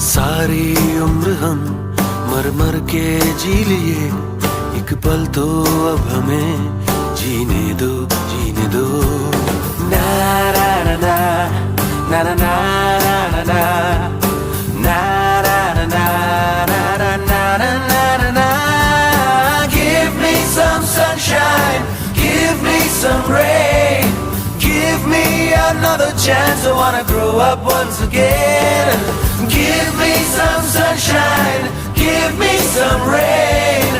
सारी उम्र हम मर मर के जी लिए, एक पल तो अब हमें जीने दो, जीने दो। ना ना ना ना ना ना ना ना ना na na na na na na na na na. Give me some sunshine, give me some rain, give me another chance. I wanna grow up once again. Give me some sunshine, give me some rain.